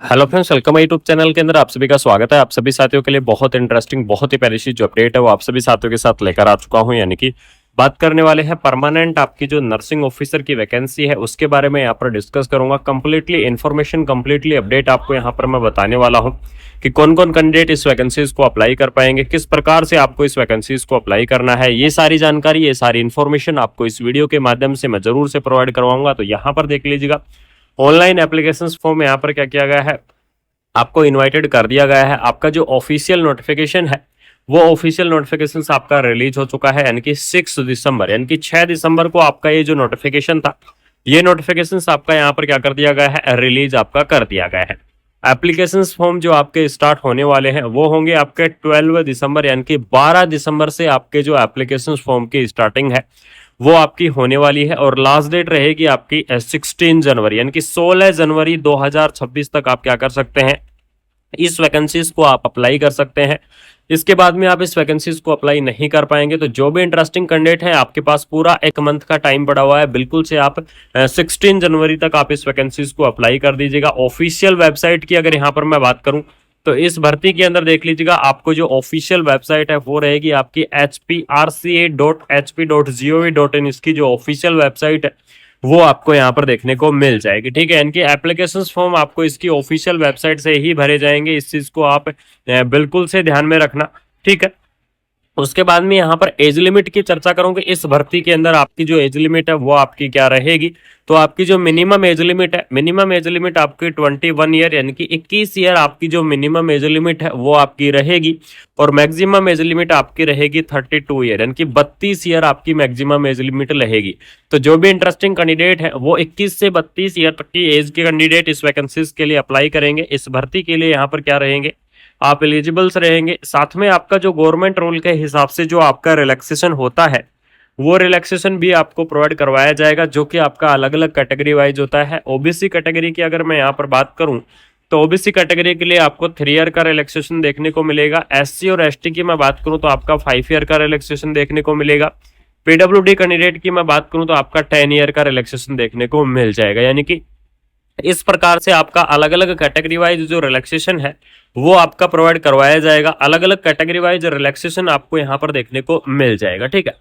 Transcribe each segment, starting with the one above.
Hello friends, welcome YouTube channel के अंदर आप सभी का स्वागत है। आप सभी साथियों के लिए बहुत इंटरेस्टिंग, बहुत ही प्यारी सी जो अपडेट है वो आप सभी साथियों के साथ लेकर आ चुका हूं। यानी कि बात करने वाले हैं परमानेंट आपकी जो नर्सिंग ऑफिसर की वैकेंसी है उसके बारे में यहाँ पर डिस्कस करूंगा। कंप्लीटली इन्फॉर्मेशन, कंप्लीटली अपडेट आपको यहाँ पर मैं बताने वाला हूँ कि कौन कौन कैंडिडेट इस वैकेंसीज को अप्लाई कर पाएंगे, किस प्रकार से आपको इस वैकेंसीज को अप्लाई करना है। ये सारी जानकारी, ये सारी इन्फॉर्मेशन आपको इस वीडियो के माध्यम से मैं जरूर से प्रोवाइड करवाऊंगा। तो यहाँ पर देख लीजिएगा, ऑनलाइन एप्लीकेशन फॉर्म यहाँ पर क्या किया गया है, आपको इनवाइटेड कर दिया गया है। आपका जो ऑफिशियल नोटिफिकेशन है वो ऑफिशियल नोटिफिकेशन आपका रिलीज हो चुका है, यानी कि 6 दिसंबर, यानी कि 6 दिसंबर को आपका ये जो नोटिफिकेशन था, ये नोटिफिकेशन आपका यहाँ पर क्या कर दिया गया है, रिलीज आपका कर दिया गया है। एप्लीकेशन फॉर्म जो आपके स्टार्ट होने वाले हैं वो होंगे आपके 12 दिसंबर, यानी कि 12 दिसंबर से आपके जो एप्लीकेशन फॉर्म की स्टार्टिंग है वो आपकी होने वाली है। और लास्ट डेट रहेगी आपकी 16 जनवरी, यानी कि 16 जनवरी 2026 तक आप क्या कर सकते हैं, इस वैकेंसीज को आप अप्लाई कर सकते हैं। इसके बाद में आप इस वैकेंसीज को अप्लाई नहीं कर पाएंगे। तो जो भी इंटरेस्टिंग कैंडिडेट है, आपके पास पूरा एक मंथ का टाइम पड़ा हुआ है, बिल्कुल से आप 16 जनवरी तक आप इस वैकेंसीज को अप्लाई कर दीजिएगा। ऑफिशियल वेबसाइट की अगर यहाँ पर मैं बात करूं तो इस भर्ती के अंदर देख लीजिएगा, आपको जो ऑफिशियल वेबसाइट है वो रहेगी आपकी hprca.hp.gov.in। इसकी जो ऑफिशियल वेबसाइट है वो आपको यहाँ पर देखने को मिल जाएगी। ठीक है, इनके एप्लीकेशन फॉर्म आपको इसकी ऑफिशियल वेबसाइट से ही भरे जाएंगे। इस चीज को आप बिल्कुल से ध्यान में रखना। ठीक है, उसके बाद में यहाँ पर एज लिमिट की चर्चा करूंगी। इस भर्ती के अंदर आपकी जो एज लिमिट है वो आपकी क्या रहेगी, तो आपकी जो मिनिमम एज लिमिट है, मिनिमम एज लिमिट आपकी 21 ईयर, यानी कि 21 ईयर आपकी जो मिनिमम एज लिमिट है वो आपकी रहेगी। और मैक्सिमम एज लिमिट आपकी रहेगी 32 ईयर, यानी कि 32 ईयर आपकी मैक्सिमम एज लिमिट रहेगी। तो जो भी इंटरेस्टिंग कैंडिडेट है वो 21 से 32 ईयर तक की एज के कैंडिडेट इस वैकेंसीज के लिए अप्लाई करेंगे। इस भर्ती के लिए यहाँ पर क्या रहेंगे, आप एलिजिबल्स रहेंगे। साथ में आपका जो गवर्नमेंट रूल के हिसाब से जो आपका रिलैक्सेशन होता है वो रिलैक्सेशन भी आपको प्रोवाइड करवाया जाएगा, जो कि आपका अलग अलग कैटेगरी वाइज होता है। ओबीसी कैटेगरी की अगर मैं यहाँ पर बात करूं तो ओबीसी कैटेगरी के लिए आपको 3 ईयर का रिलैक्सेशन देखने को मिलेगा। एससी और एसटी की मैं बात करूं तो आपका 5 ईयर का रिलैक्सेशन देखने को मिलेगा। पीडब्ल्यूडी कैंडिडेट की मैं बात करूं तो आपका 10 ईयर का रिलैक्सेशन देखने को मिल जाएगा। यानी कि इस प्रकार से आपका अलग अलग कैटेगरी वाइज जो रिलैक्सेशन है वो आपका प्रोवाइड करवाया जाएगा। अलग अलग कैटेगरी वाइज रिलैक्सेशन आपको यहाँ पर देखने को मिल जाएगा। ठीक है,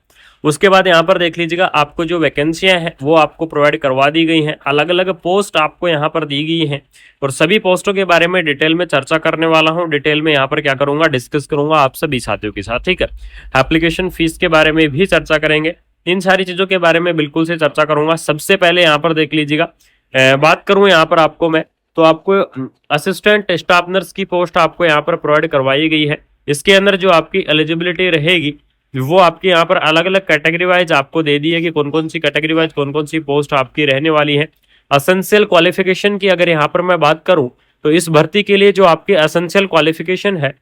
उसके बाद यहाँ पर देख लीजिएगा, आपको जो वैकेंसियां हैं वो आपको प्रोवाइड करवा दी गई हैं। अलग अलग पोस्ट आपको यहाँ पर दी गई हैं और सभी पोस्टों के बारे में डिटेल में चर्चा करने वाला हूँ। डिटेल में यहाँ पर क्या करूंगा, डिस्कस करूंगा आप सभी साथियों के साथ। ठीक है, एप्लीकेशन फीस के बारे में भी चर्चा करेंगे। इन सारी चीजों के बारे में बिल्कुल से चर्चा करूंगा। सबसे पहले यहाँ पर देख लीजिएगा, बात करूं यहाँ पर आपको मैं, तो आपको असिस्टेंट स्टाफ नर्स की पोस्ट आपको यहाँ पर प्रोवाइड करवाई गई है। इसके अंदर जो आपकी एलिजिबिलिटी रहेगी वो आपकी यहाँ पर अलग अलग कैटेगरी वाइज आपको दे दी है कि कौन कौन सी कैटेगरी वाइज कौन कौन सी पोस्ट आपकी रहने वाली है। एसेंशियल क्वालिफिकेशन की अगर यहाँ पर मैं बात करूं तो इस भर्ती के लिए जो आपकी एसेंशियल क्वालिफिकेशन है,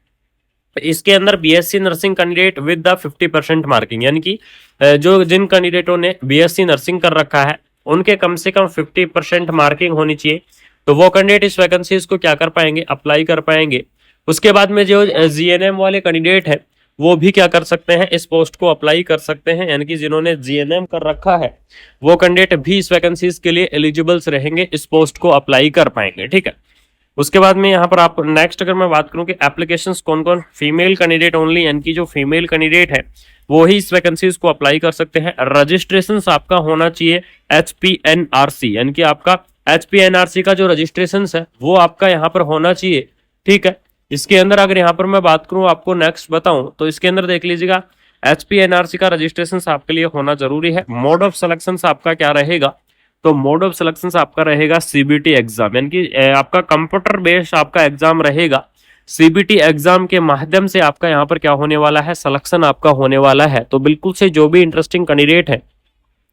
इसके अंदर BSc nursing candidate with the 50% marking, यानी कि जो जिन कैंडिडेटों ने बीएससी नर्सिंग कर रखा है उनके कम से कम 50% मार्किंग होनी चाहिए। तो वो कैंडिडेट इस वैकेंसीज को क्या कर पाएंगे, अप्लाई कर पाएंगे। उसके बाद में जो जीएनएम वाले कैंडिडेट है वो भी क्या कर सकते हैं, इस पोस्ट को अप्लाई कर सकते हैं। यानी कि जिन्होंने जीएनएम कर रखा है वो कैंडिडेट भी इस वैकेंसीज के लिए एलिजिबल्स रहेंगे, इस पोस्ट को अप्लाई कर पाएंगे। ठीक है, उसके बाद में यहाँ पर आप नेक्स्ट अगर मैं बात करूं कि एप्लीकेशंस कौन कौन, फीमेल कैंडिडेट ओनली, यानी कि जो फीमेल कैंडिडेट है वो ही इस वैकेंसीज को अप्लाई कर सकते हैं। रजिस्ट्रेशन आपका होना चाहिए HPNRC, यानी कि आपका HPNRC का जो रजिस्ट्रेशन है वो आपका यहाँ पर होना चाहिए। ठीक है, इसके अंदर अगर यहाँ पर मैं बात करूं, आपको नेक्स्ट बताऊं तो इसके अंदर देख लीजिएगा, HPNRC का रजिस्ट्रेशन आपके लिए होना जरूरी है। मोड ऑफ सिलेक्शन आपका क्या रहेगा, तो मोड ऑफ सिलेक्शन आपका रहेगा सीबीटी एग्जाम, यानी कि आपका कंप्यूटर बेस्ड आपका एग्जाम रहेगा। सीबीटी एग्जाम के माध्यम से आपका यहाँ पर क्या होने वाला है, सिलेक्शन आपका होने वाला है। तो बिल्कुल से जो भी इंटरेस्टिंग कैंडिडेट है,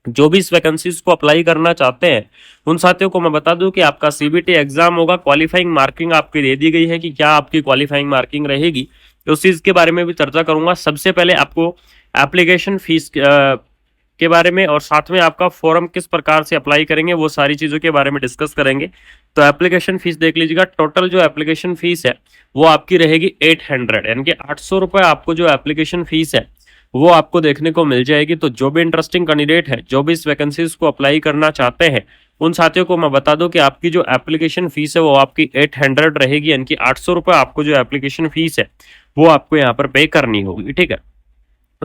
जो भी इस वैकेंसीज को अप्लाई करना चाहते हैं, उन साथियों को मैं बता दूं कि आपका सीबीटी एग्जाम होगा। क्वालिफाइंग मार्किंग आपकी दे दी गई है कि क्या आपकी क्वालिफाइंग मार्किंग रहेगी, तो उस चीज के बारे में भी चर्चा करूंगा। सबसे पहले आपको एप्लीकेशन फीस के बारे में और साथ में आपका फॉर्म किस प्रकार से अप्लाई करेंगे वो सारी चीजों के बारे में डिस्कस करेंगे। तो एप्लीकेशन फीस देख लीजिएगा, टोटल जो एप्लीकेशन फीस है वो आपकी रहेगी 800, यानी कि 800 रुपए आपको जो एप्लीकेशन फीस है वो आपको देखने को मिल जाएगी। तो जो भी इंटरेस्टिंग कैंडिडेट है, जो भी इस वैकेंसीज को अप्लाई करना चाहते हैं, उन साथियों को मैं बता दूं कि आपकी जो एप्लीकेशन फीस है वो आपकी 800 रहेगी, यानी कि 800 रुपये आपको जो एप्लीकेशन फीस है वो आपको यहाँ पर पे करनी होगी। ठीक है,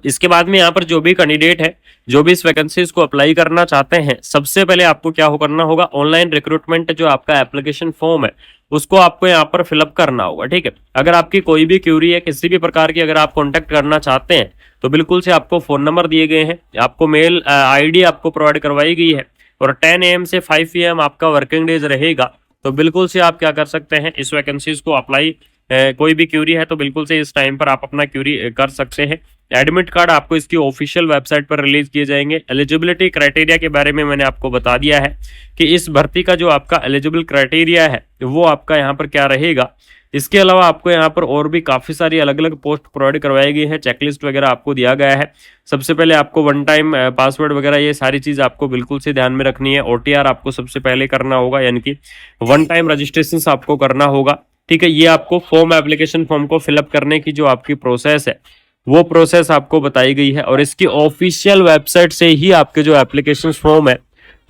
इसके बाद में यहाँ पर जो भी कैंडिडेट है, जो भी इस वैकेंसीज को अप्लाई करना चाहते हैं, सबसे पहले आपको क्या हो करना होगा, ऑनलाइन रिक्रूटमेंट जो आपका एप्लीकेशन फॉर्म है उसको आपको यहाँ पर फिलअप करना होगा। ठीक है, अगर आपकी कोई भी क्यूरी है किसी भी प्रकार की, अगर आप कॉन्टेक्ट करना चाहते हैं तो बिल्कुल से आपको फोन नंबर दिए गए हैं, आपको मेल आईडी आपको प्रोवाइड करवाई गई है और 10 AM से 5 PM आपका वर्किंग डेज रहेगा। तो बिल्कुल से आप क्या कर सकते हैं, इस वैकेंसीज को अप्लाई, कोई भी क्यूरी है तो बिल्कुल से इस टाइम पर आप अपना क्यूरी कर सकते हैं। एडमिट कार्ड आपको इसकी ऑफिशियल वेबसाइट पर रिलीज किए जाएंगे। एलिजिबिलिटी क्राइटेरिया के बारे में मैंने आपको बता दिया है कि इस भर्ती का जो आपका एलिजिबल क्राइटेरिया है वो आपका यहाँ पर क्या रहेगा। इसके अलावा आपको यहाँ पर और भी काफी सारी अलग अलग पोस्ट प्रोवाइड करवाई गई है, चेकलिस्ट वगैरह आपको दिया गया है। सबसे पहले आपको वन टाइम पासवर्ड वगैरह ये सारी चीज आपको बिल्कुल से ध्यान में रखनी है। OTR आपको सबसे पहले करना होगा, यानी कि वन टाइम रजिस्ट्रेशन आपको करना होगा। ठीक है, ये आपको फॉर्म, एप्लीकेशन फॉर्म को फिलअप करने की जो आपकी प्रोसेस है वो प्रोसेस आपको बताई गई है और इसकी ऑफिशियल वेबसाइट से ही आपके जो एप्लीकेशन फॉर्म है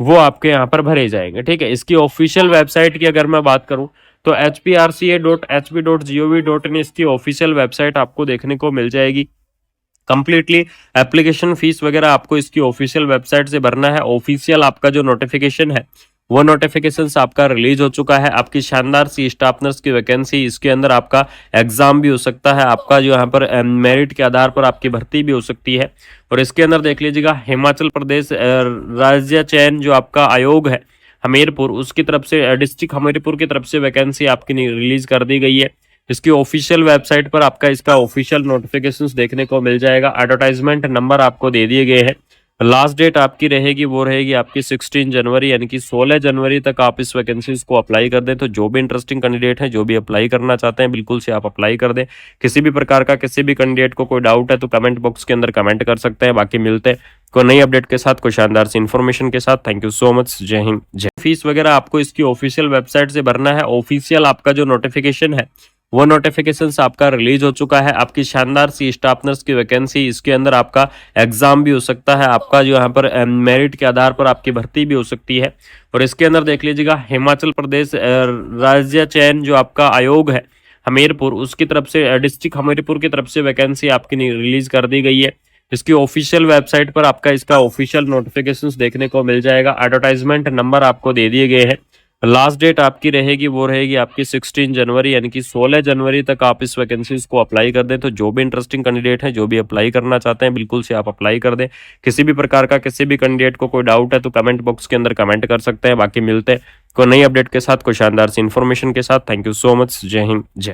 वो आपके यहाँ पर भरे जाएंगे। ठीक है, इसकी ऑफिशियल वेबसाइट की अगर मैं बात करूं तो hprca.hp.gov.in इसकी ऑफिशियल वेबसाइट आपको देखने को मिल जाएगी। कंप्लीटली एप्लीकेशन फीस वगैरह आपको इसकी ऑफिशियल वेबसाइट से भरना है। ऑफिशियल आपका जो नोटिफिकेशन है वो नोटिफिकेशन आपका रिलीज हो चुका है। आपकी शानदार सी स्टाफ नर्स की वैकेंसी, इसके अंदर आपका एग्जाम भी हो सकता है, आपका जो यहाँ पर मेरिट के आधार पर आपकी भर्ती भी हो सकती है। और इसके अंदर देख लीजिएगा, हिमाचल प्रदेश राज्य चयन जो आपका आयोग है हमीरपुर, उसकी तरफ से, डिस्ट्रिक्ट हमीरपुर की तरफ से वैकेंसी आपकी रिलीज कर दी गई है। इसकी ऑफिशियल वेबसाइट पर आपका इसका ऑफिशियल नोटिफिकेशंस देखने को मिल जाएगा। एडवर्टाइजमेंट नंबर आपको दे दिए गए हैं। लास्ट डेट आपकी रहेगी वो रहेगी आपकी 16 जनवरी, यानी कि 16 जनवरी तक आप इस वैकेंसीज को अप्लाई कर दें। तो जो भी इंटरेस्टिंग कैंडिडेट है, जो भी अप्लाई करना चाहते हैं, बिल्कुल से आप अप्लाई कर दें। किसी भी प्रकार का किसी भी कैंडिडेट को कोई डाउट है तो कमेंट बॉक्स के अंदर कमेंट कर सकते हैं। बाकी मिलते हैं कोई नई अपडेट के साथ, कोई शानदार सी इन्फॉर्मेशन के साथ। थैंक यू सो मच, जय हिंद जय। फीस वगैरह आपको इसकी ऑफिशियल वेबसाइट से भरना है। ऑफिशियल आपका जो नोटिफिकेशन है वो नोटिफिकेशन आपका रिलीज हो चुका है। आपकी शानदार सी स्टाफ नर्स की वैकेंसी, इसके अंदर आपका एग्जाम भी हो सकता है, आपका जो यहाँ पर मेरिट के आधार पर आपकी भर्ती भी हो सकती है। और इसके अंदर देख लीजिएगा, हिमाचल प्रदेश राज्य चयन जो आपका आयोग है हमीरपुर, उसकी तरफ से, डिस्ट्रिक्ट हमीरपुर की तरफ से वैकेंसी आपकी रिलीज कर दी गई है। इसकी ऑफिशियल वेबसाइट पर आपका इसका ऑफिशियल नोटिफिकेशंस देखने को मिल जाएगा। एडवर्टाइजमेंट नंबर आपको दे दिए गए हैं। लास्ट डेट आपकी रहेगी वो रहेगी आपकी 16 जनवरी, यानी कि 16 जनवरी तक आप इस वैकेंसीज को अप्लाई कर दें। तो जो भी इंटरेस्टिंग कैंडिडेट है, जो भी अप्लाई करना चाहते हैं, बिल्कुल से आप अप्लाई कर दें। किसी भी प्रकार का किसी भी कैंडिडेट को कोई डाउट है तो कमेंट बॉक्स के अंदर कमेंट कर सकते हैं। बाकी मिलते हैं कोई नई अपडेट के साथ, कोई शानदार सी इन्फॉर्मेशन के साथ। थैंक यू सो मच, जय हिंद जय।